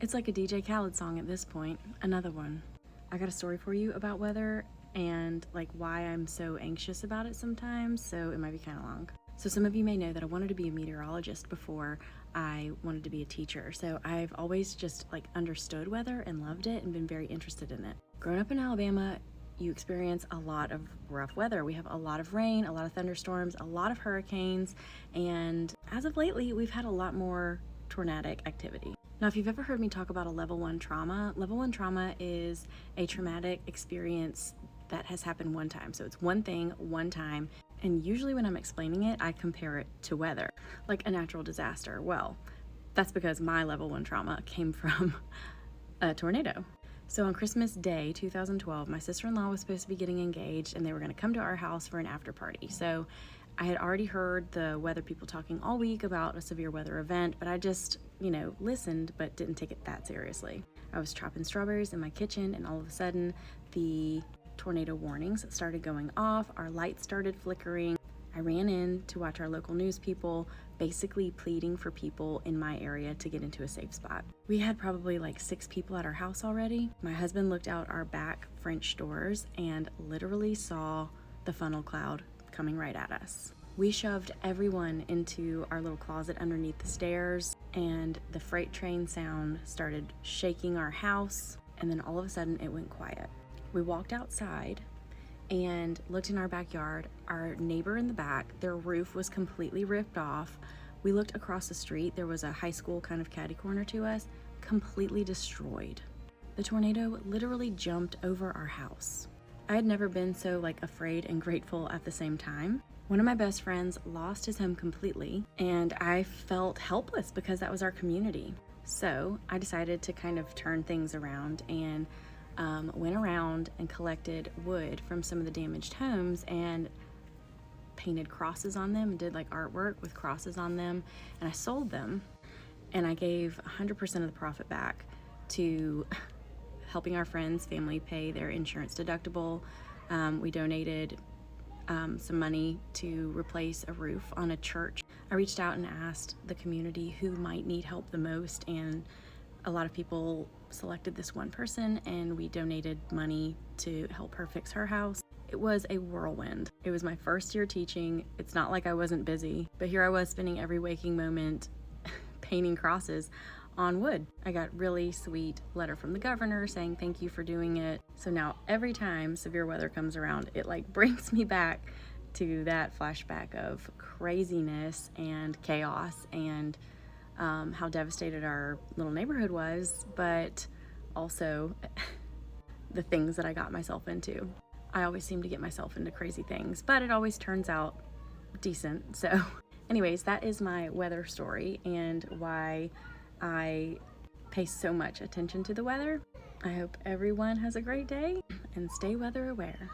It's like a DJ Khaled song at this point. Another one. I got a story for you about weather and like why I'm so anxious about it sometimes, so it might be kind of long. So some of you may know that I wanted to be a meteorologist before I wanted to be a teacher. So I've always just like understood weather and loved it and been very interested in it. Growing up in Alabama, you experience a lot of rough weather. We have a lot of rain, a lot of thunderstorms, a lot of hurricanes, and as of lately, we've had a lot more tornadic activity. Now, if you've ever heard me talk about a level 1 trauma is a traumatic experience that has happened one time. So it's one thing, one time, and usually when I'm explaining it, I compare it to weather, like a natural disaster. Well, that's because my level 1 trauma came from a tornado. So on Christmas Day 2012, my sister-in-law was supposed to be getting engaged and they were going to come to our house for an after party. So I had already heard the weather people talking all week about a severe weather event, but I just, listened but didn't take it that seriously. I was chopping strawberries in my kitchen and all of a sudden the tornado warnings started going off, our lights started flickering. I ran in to watch our local news people basically pleading for people in my area to get into a safe spot. We had probably like 6 people at our house already. My husband looked out our back French doors and literally saw the funnel cloud coming right at us. We shoved everyone into our little closet underneath the stairs, and the freight train sound started shaking our house, and then all of a sudden it went quiet. We walked outside and looked in our backyard. Our neighbor in the back, their roof was completely ripped off. We looked across the street. There was a high school kind of catty corner to us, completely destroyed. The tornado literally jumped over our house. I had never been so afraid and grateful at the same time. One of my best friends lost his home completely, and I felt helpless because that was our community. So I decided to kind of turn things around and went around and collected wood from some of the damaged homes and painted crosses on them and did artwork with crosses on them, and I sold them, and I gave 100% of the profit back to helping our friends' family pay their insurance deductible. We donated some money to replace a roof on a church. I reached out and asked the community who might need help the most, and a lot of people selected this one person, and we donated money to help her fix her house. It was a whirlwind. It was my first year teaching. It's not like I wasn't busy, but here I was spending every waking moment painting crosses on wood. I got really sweet letter from the governor saying thank you for doing it. So now every time severe weather comes around, it brings me back to that flashback of craziness and chaos and how devastated our little neighborhood was, but also the things that I got myself into. I always seem to get myself into crazy things, but it always turns out decent. So anyways, that is my weather story and why I pay so much attention to the weather. I hope everyone has a great day and stay weather aware.